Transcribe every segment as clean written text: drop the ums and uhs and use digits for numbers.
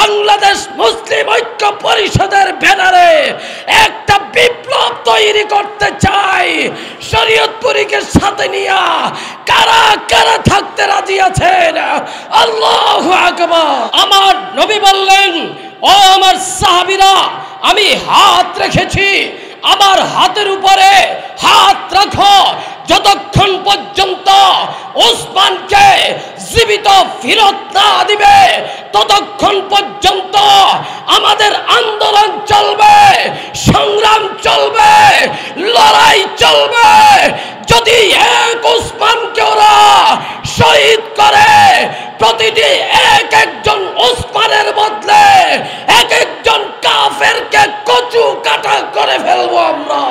বাংলাদেশ মুসলিম ঐক্য পরিষদের ব্যানারে একটা বিপ্লব তৈরি করতে চাই। শরীয়তপুরীকে সাথে নিয়ে কারা কারা থাকতে রাজি আছেন? আল্লাহু আকবার। আমার নবী বললেন, ও আমার সাহাবীরা, আমি হাত রেখেছি, আমার হাতের উপরে হাত রাখো যতক্ষণ পর্যন্ত ওসমানকে জীবিত ফিরত না দিবে, ততক্ষণ পর্যন্ত আমাদের আন্দোলন চলবে, সংগ্রাম চলবে, লড়াই চলবে। যদি এক ওসমানকে ওরা শহীদ করে, প্রতিটি এক একজন ওসমানের বদলে এক একজন কাফেরকে কচু কাটা করে ফেলবো আমরা।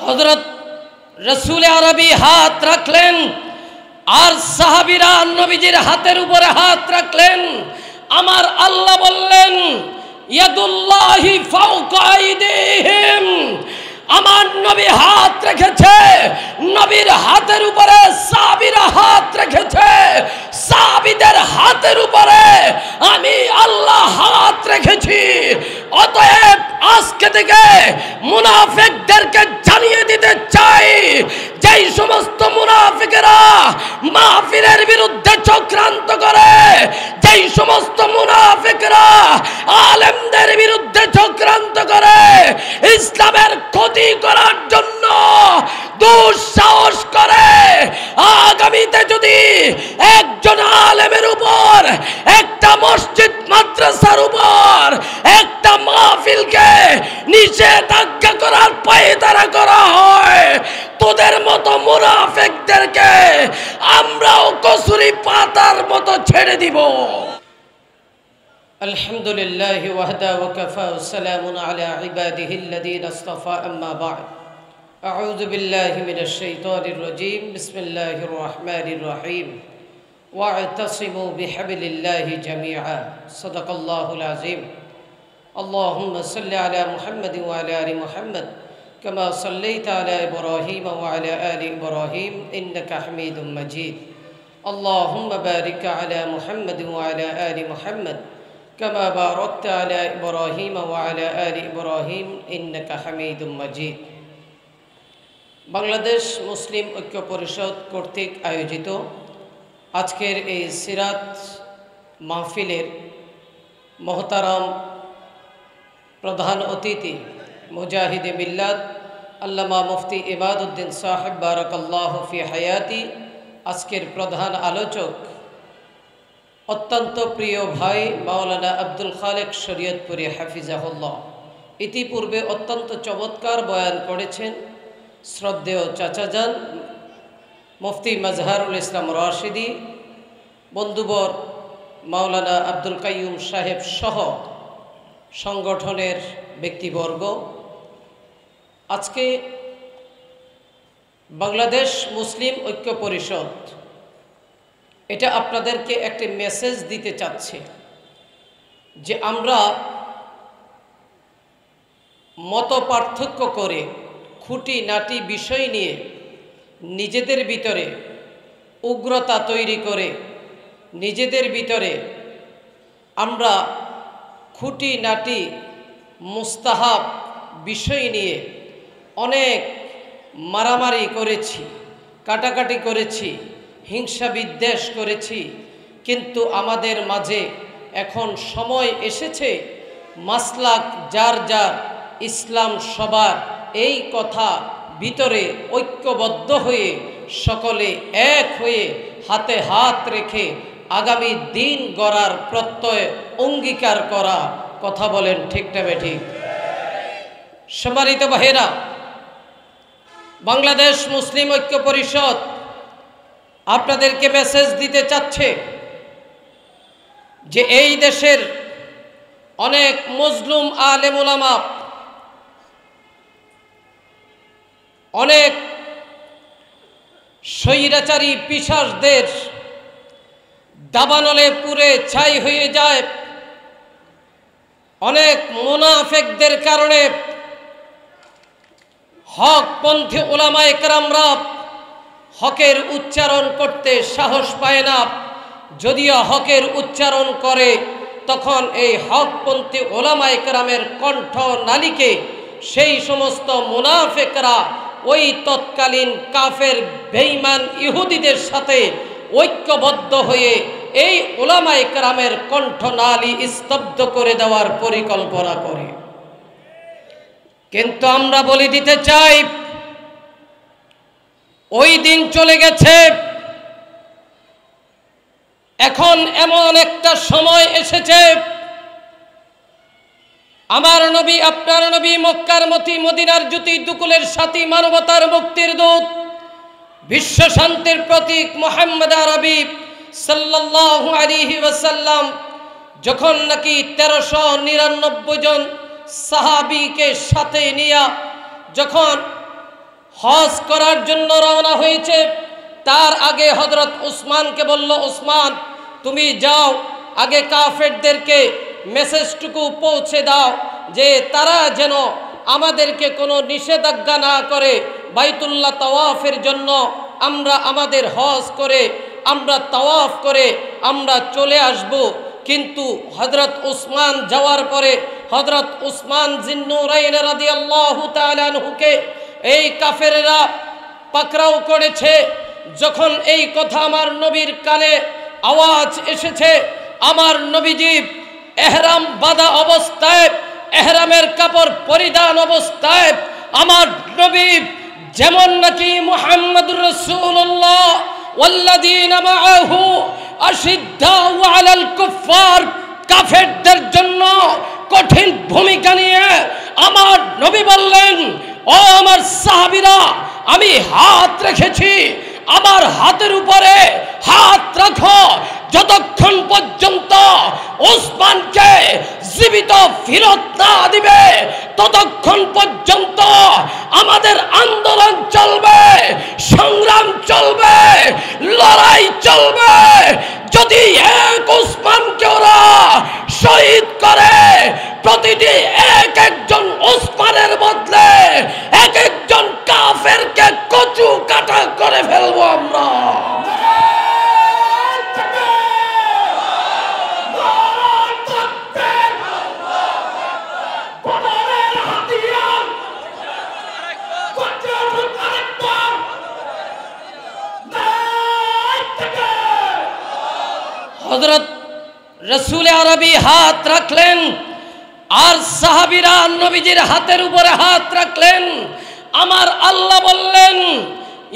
হযরত রাসূল আরবী হাত রাখলেন আর সাহাবীরা নবীজির হাতের উপরে হাত রাখলেন। আমার আল্লাহ বললেন, ইয়াদুল্লাহি ফাওকা আইদিহিম। আমার নবী হাত রেখেছে, নবীর হাতের উপরে সাহাবীরা হাত রেখেছে, সাহাবীদের হাতের উপরে আমি আল্লাহ হাত রেখেছি। অতএব আজকে থেকে মুনাফিকদেরকে জানিয়ে দিতে চাই, যেই সমস্ত মুনাফিকেরা মাহফিলের বিরুদ্ধে চক্রান্ত করে, যেই সমস্ত মুনাফিকরা আলেমদের বিরুদ্ধে চক্রান্ত করে, ইসলামের ক্ষতি করার জন্য দুঃসাহস করে, আগামীতে যদি একজন আলেমের উপর, একটা মসজিদ মাদ্রাসার উপর, একটা মাহফিলকে নিষেধাজ্ঞা করার পায়তারা করা হয়, তোদের মতো মুনাফিকদেরকে আমরাও কসুরি পাতার মতো ছেড়ে দিব। আলহামদুলিল্লাহ ওয়াহদা ওয়া কাফা ওয়া সালামুন আলা ইবাদিহিল্লাযীনা ইসতাফা, আম্মা বা'দ। আউযু বিল্লাহি মিনাশ শাইতানির রাজীম। বিসমিল্লাহির রাহমানির রাহিম। ওয়া'তাসিমু বিহাবলিল্লাহি জামিআ। সাদাকাল্লাহুল আযীম। আল্লাহুম্মা সাল্লি আলা মুহাম্মাদিন ওয়া আলা আলি মুহাম্মাদ কামা সাল্লাইতা আলা ইব্রাহিম ওয়া আলা আলি ইব্রাহিম ইন্নাকা হামিদুম মাজিদ। আল্লাহুম্মা বারিক আলা মুহাম্মাদিন ওয়া আলা আলি মুহাম্মাদ কামা বারাকতা আলা ইব্রাহিম ওয়া আলা আলি ইব্রাহিম ইন্নাকা হামিদুম মাজিদ। বাংলাদেশ মুসলিম ঐক্য পরিষদ কর্তৃক আয়োজিত আজকের এই সিরাত মাহফিলের মহতারাম প্রধান অতিথি মুজাহিদে মিল্লাত আল্লামা মুফতি ইমাদউদ্দিন সাহেব বারাকাল্লাহু ফি হায়াতি, আজকের প্রধান আলোচক অত্যন্ত প্রিয় ভাই মাওলানা আব্দুল খালেক শরীয়তপুরী হাফিজাহুল্লাহ। ইতিপূর্বে অত্যন্ত চমৎকার বয়ান করেছেন শ্রদ্ধেয় চাচাজান মুফতি মাজহারুল ইসলাম রাশিদি, বন্ধুবর মাওলানা আব্দুল কাইয়ুম সাহেব সহ সংগঠনের ব্যক্তিবর্গ। আজকে বাংলাদেশ মুসলিম ঐক্য পরিষদ এটা আপনাদেরকে একটি মেসেজ দিতে চাচ্ছে যে আমরা মত পার্থক্য করে, খুঁটিনাটি বিষয় নিয়ে নিজেদের ভিতরে উগ্রতা তৈরি করে, নিজেদের ভিতরে আমরা খুঁটিনাটি মুস্তাহাব বিষয় নিয়ে অনেক মারামারি করেছি, কাটাকাটি করেছি, হিংসা বিদ্বেষ করেছি। কিন্তু আমাদের মাঝে এখন সময় এসেছে মাসলাক যার যার, ইসলাম সবার, এই কথা ভিতরে ঐক্যবদ্ধ হয়ে সকলে এক হয়ে হাতে হাত রেখে আগামী দিন গড়ার প্রত্যয় অঙ্গীকার করা। কথা বলেন ঠিক না বেঠিক? সম্মানিত ভাইয়েরা, বাংলাদেশ মুসলিম ঐক্য পরিষদ আপনাদেরকে মেসেজ দিতে চাচ্ছে যে এই দেশের অনেক মজলুম আলেম উলামা, অনেক স্বৈরাচারী পিশাচদের দাবানলে পুড়ে ছাই হয়ে যায়। অনেক মুনাফিকদের কারণে হকপন্থী উলামায়ে কেরামরা হকের উচ্চারণ করতে সাহস পায় না। যদিও হকের উচ্চারণ করে তখন এই হকপন্থী উলামায়ে কেরামের কণ্ঠ নালীকে সেই সমস্ত মুনাফিকরা ওই তৎকালীন কাফের বেঈমান ইহুদিদের সাথে ঐক্যবদ্ধ হয়ে এই উলামায়ে কেরামের কণ্ঠনালী স্তব্ধ করে দেওয়ার পরিকল্পনা করে। কিন্তু আমরা বলে দিতে চাই, ওই দিন চলে গেছে। এখন এমন একটা সময় এসেছে, আমার নবী, আপনার নবী, মক্কার মতি, মদিনার জ্যোতি, দুকুলের সাথী, মানবতার মুক্তির দূত, বিশ্ব শান্তির প্রতীক মুহাম্মদ আরবি সাল্লাল্লাহু আলাইহি ওয়াসাল্লাম যখন নাকি 1399 জন সাহাবীকে সাথে নিয়ে যখন হজ করার জন্য রওনা হয়েছে, তার আগে হযরত উসমানকে বলল, উসমান তুমি যাও, আগে কাফেরদেরকে মেসেজটুকু পৌঁছে দাও যে তারা যেন আমাদেরকে কোনো নিষেধাজ্ঞা না করে, বাইতুল্লাহ তাওয়াফের জন্য আমরা আমাদের হজ করে আমরা তাওয়াফ করে আমরা চলে আসব। কিন্তু হযরত উসমান যাওয়ার পরে হযরত উসমান জিন্নুরাইন রাদিয়াল্লাহু তাআলা আনহুকে এই কাফেররা পাকড়াও করেছে। যখন এই কথা আমার নবীর কানে আওয়াজ এসেছে, আমার নবীজি এহরাম বাঁধা অবস্থায়, এহরামের কাপড় পরিধান অবস্থায় আমার নবী যেমন নাকি মুহাম্মদুর রাসূলুল্লাহ ওয়াল্লাযীনা মাআহু আশিদ্দাউ আলাল কুফফার, কাফেরদের জন্য কঠিন ভূমিকা নিয়ে আমার নবী বললেন, ও আমার সাহাবীরা, আমি হাত রেখেছি, আমার হাতের উপরে হাত রাখো, যতক্ষণ পর্যন্ত উসমানকে জীবিত ফিরত না দিবে ততক্ষণ পর্যন্ত আমাদের আন্দোলন চলবে, সংগ্রাম চলবে, লড়াই চলবে। যদি এক উসমানকে ওরা শহীদ করে, প্রতিটি এক একজন উসমানের বদলে এক একজন কাফেরকে কচু কাটা করে ফেলবো আমরা। হযরত রাসূল আরবি হাত রাখলেন আর সাহাবীরা নবীজির হাতের উপরে হাত রাখলেন। আমার আল্লাহ বললেন,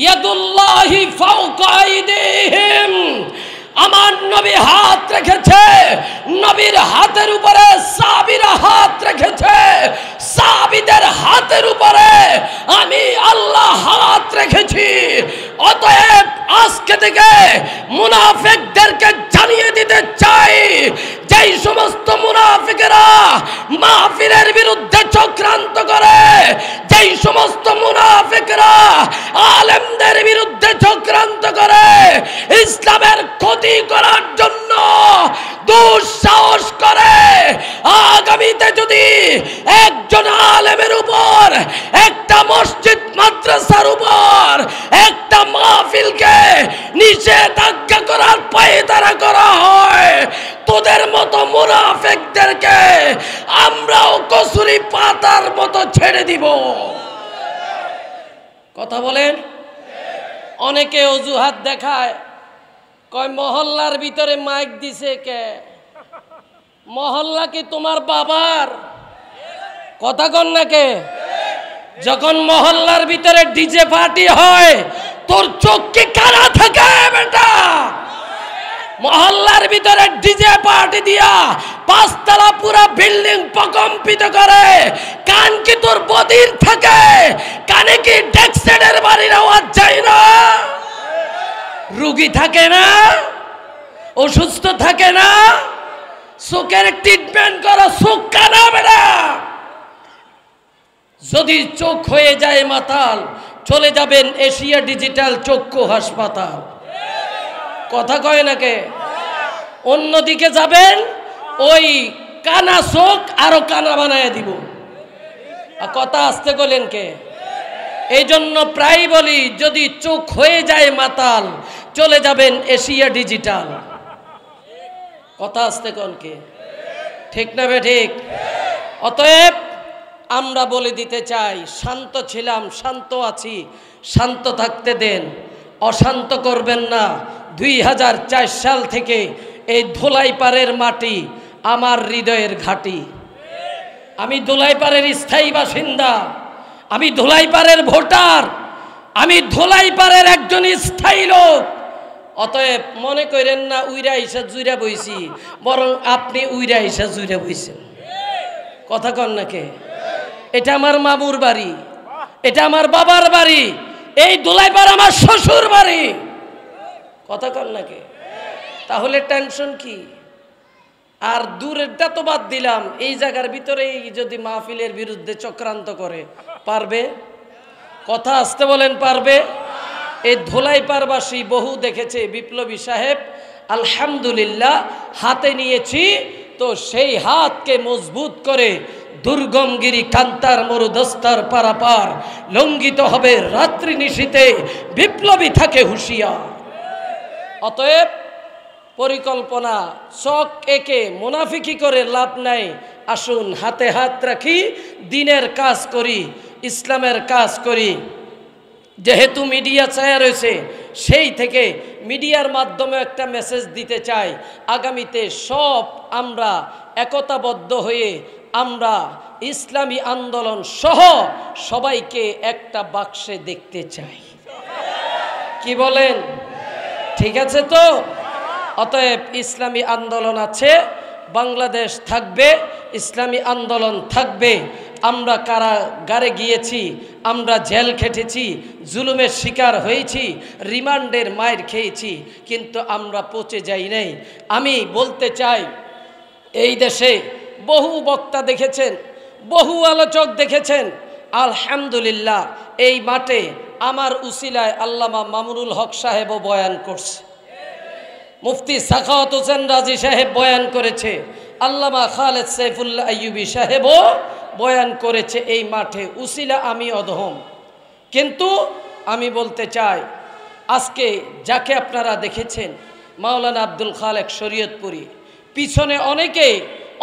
ইয়াদুল্লাহি ফাওকা আইদিহিম, আমার নবী হাত রেখেছে, নবীর হাতের উপরে সাহাবীরা হাত রেখেছে, সাহাবীদের হাতের উপরে আমি আল্লাহ হাত রেখেছি। অতএব আজকে থেকে মুনাফিকদেরকে জানিয়ে দিতে চাই, যেই সমস্ত মুনাফিকেরা মাহফিলের বিরুদ্ধে চক্রান্ত করে, যেই সমস্ত মুনাফিকরা আলেমদের বিরুদ্ধে চক্রান্ত করে, ইসলামের ক্ষতি করার জন্য দুঃসাহস করে, আগামীতে যদি একজন আলেমের উপর, একটা মসজিদ মাদ্রাসার উপর, একটা মাহফিলকে নিষেধাজ্ঞা করার পায়তারা করা হয়, তোদের মতো মুনাফিকদেরকে আমরাও কসুরি পাতার মতো ছেড়ে দিব। কথা বলেন। অনেকে অজুহাত দেখায়, কয় মহল্লার ভিতরে মাইক দিছে কে? মহল্লা কি তোমার বাবার? কথা কন না কে? যখন মহল্লার ভিতরে ডিজে পার্টি হয় তোর চোখ কি কানা থাকে বেটা? মহল্লার ভিতরে ডিজে পার্টি দিয়া 5 তলা পুরা বিল্ডিং প্রকম্পিত করে, কান কি তোর বদির থাকে? কানে কি ডেক্সেডের বাড়ির আওয়াজ যায় না? রোগী থাকে না? অসুস্থ থাকে না? চোখের ট্রিটমেন্ট করো, চোখ কানা বেটা। যদি চোখ হয়ে যায় মাতাল, চলে যাবেন এশিয়া ডিজিটাল চক্ষু হাসপাতাল। কথা কয় নাকি? অন্যদিকে যাবেন, ওই কানা চোখ আরো কানা বানায় দিব। কথা আসতে বলেন কে? এই জন্য প্রায় বলি, যদি চোখ হয়ে যায় মাতাল, চলে যাবেন এশিয়া ডিজিটাল। কথা আসতে কোন কে? ঠিক না বে ঠিক? অতএব আমরা বলে দিতে চাই, শান্ত ছিলাম, শান্ত আছি, শান্ত থাকতে দেন, অশান্ত করবেন না। 2004 সাল থেকে এই ধুলাইপাড়ের মাটি আমার হৃদয়ের ঘাঁটি। আমি ধুলাইপাড়ের স্থায়ী বাসিন্দা, আমি ধুলাইপাড়ের ভোটার, আমি ধুলাইপাড়ের একজন স্থায়ী লোক। অতএব মনে করেন না উইরা ইসা জুইরা বইছি, বরং আপনি উইরা ইসা জুইরা বইছেন। কথা কন নাকি? এটা আমার মামুর বাড়ি, এটা আমার বাবার বাড়ি, এই ধুলাইপাড় আমার শ্বশুর বাড়ি। কথা কন নাকি? তাহলে টেনশন কি? আর দূরেরটা তো বাদ দিলাম, এই জায়গার ভিতরেই যদি মাহফিলের বিরুদ্ধে চক্রান্ত করে, পারবে? কথা আসতে বলেন, পারবে? এই ধুলাইপাড়বাসী বহু দেখেছে বিপ্লবী সাহেব, আলহামদুলিল্লাহ হাতে নিয়েছি, তো সেই হাতকে মজবুত করে দুর্গমগিরি কান্তার মরুদস্তার পারাপার লঙ্ঘিত হবে রাত্রি নিশীতে, বিপ্লবী থাকে হুঁশিয়ার। অতএব পরিকল্পনা চক একে মুনাফিকি করে লাভ নাই। আসুন হাতে হাত রাখি, দিনের কাজ করি, ইসলামের কাজ করি। যেহেতু মিডিয়া ছায়া রয়েছে, সেই থেকে মিডিয়ার মাধ্যমে একটা মেসেজ দিতে চাই, আগামীতে সব আমরা একতাবদ্ধ হয়ে আমরা ইসলামী আন্দোলন সহ সবাইকে একটা বাক্সে দেখতে চাই। কি বলেন? ঠিক আছে তো? অতএব ইসলামী আন্দোলন আছে, বাংলাদেশ থাকবে, ইসলামী আন্দোলন থাকবে। আমরা কারাগারে গিয়েছি, আমরা জেল খেটেছি, জুলুমের শিকার হয়েছি, রিমান্ডের মায়ের খেয়েছি, কিন্তু আমরা পচে যাই নাই। আমি বলতে চাই, এই দেশে বহু বক্তা দেখেছেন, বহু আলোচক দেখেছেন, আলহামদুলিল্লাহ এই মাঠে আমার উসিলায় আল্লামা মামুনুল হক সাহেবও বয়ান করছে, মুফতি সাখাওয়াত হোসেন রাজি সাহেব বয়ান করেছে, আল্লামা খালেদ সাইফুল্লাহ আইয়ুবী সাহেবও বয়ান করেছে। এই মাঠে উসিলা আমি অধম, কিন্তু আমি বলতে চাই, আজকে যাকে আপনারা দেখেছেন মাওলানা আব্দুল খালেক শরীয়তপুরী, পিছনে অনেকে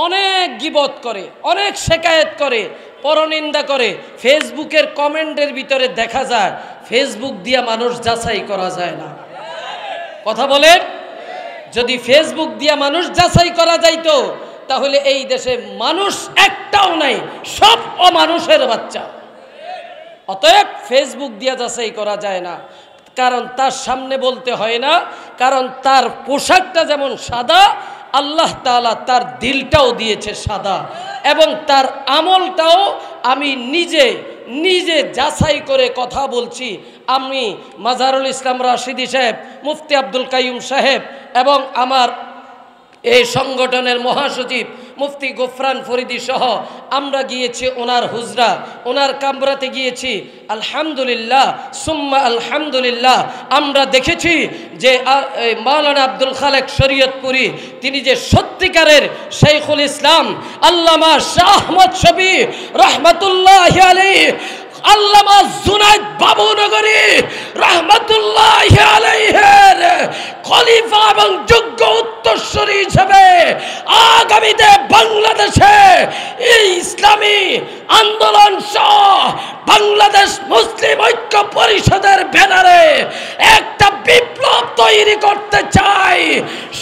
অনেক গীবত করে, অনেক শেকায়েত করে, পরনিন্দা করে। ফেসবুকের কমেন্টের ভিতরে দেখা যায়, ফেসবুক দিয়া মানুষ যাচাই করা যায় না। কথা বলেন? যদি ফেসবুক দিয়া মানুষ যাচাই করা যাইতো, তাহলে এই দেশে মানুষ একটাও নাই, সব অমানুষের বাচ্চা। অতএব ফেসবুক দিয়া যাচাই করা যায় না, কারণ তার সামনে বলতে হয় না, কারণ তার পোশাকটা যেমন সাদা, আল্লাহ তাআলা তার দিলটাও দিয়েছে সাদা, এবং তার আমলটাও আমি নিজে নিজে যাচাই করে কথা বলছি। আমি মাজারুল ইসলাম রাশিদি সাহেব, মুফতি আব্দুল কাইয়ুম সাহেব এবং আমার এই সংগঠনের মহাসচিব মুফতি গোফরান ফরিদি সহ আমরা গিয়েছি ওনার হুজরা, ওনার কামরাতে গিয়েছি। আলহামদুলিল্লাহ সুম্মা আলহামদুলিল্লাহ, আমরা দেখেছি যে মাওলানা আব্দুল খালেক শরীয়তপুরী তিনি যে সত্যিকারের শাইখুল ইসলাম আল্লামা শাহ আহমদ শফি রহমাতুল্লাহি আলাইহি, আল্লামা জুনায়েদ বাবুনগরী রহমাতুল্লাহি আলাইহির খলিফা এবং যোগ্য উত্তরসূরি হিসেবে আগামীতে বাংলাদেশে এই ইসলামী আন্দোলন সহ বাংলাদেশ মুসলিম ঐক্য পরিষদের ব্যানারে একটা বিপ্লব তৈরি করতে চাই।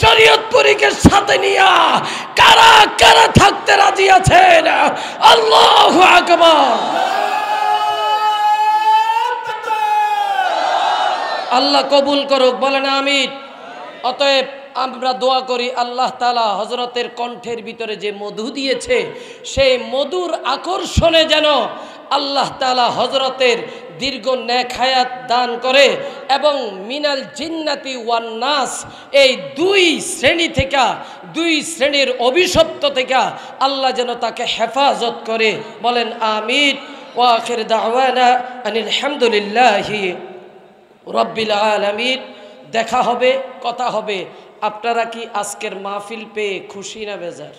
শরীয়তপুরীকে সাথে নিয়ে কারা কারা থাকতে রাজি আছেন? আল্লাহু আকবার। আল্লাহ কবুল করুক, বলেন আমিন। অতএব আমরা দোয়া করি, আল্লাহ তাআলা হযরতের কণ্ঠের ভিতরে যে মধু দিয়েছে, সেই মধুর আকর্ষণে যেন আল্লাহ তাআলা হযরতের দীর্ঘ নেক হায়াত দান করে, এবং মিনাল জিন্নাতি ওয়ান নাস, এই দুই শ্রেণী থেকে, দুই শ্রেণীর অভিশপ্ত থেকে আল্লাহ যেন তাকে হেফাজত করে, বলেন আমিন। ওয়া আখির দাওয়ানা আনিল হামদুলিল্লাহি রব্বিল আলামিন। দেখা হবে, কথা হবে আপনারা কি আজকের মাহফিল পেয়ে খুশি না বেজার?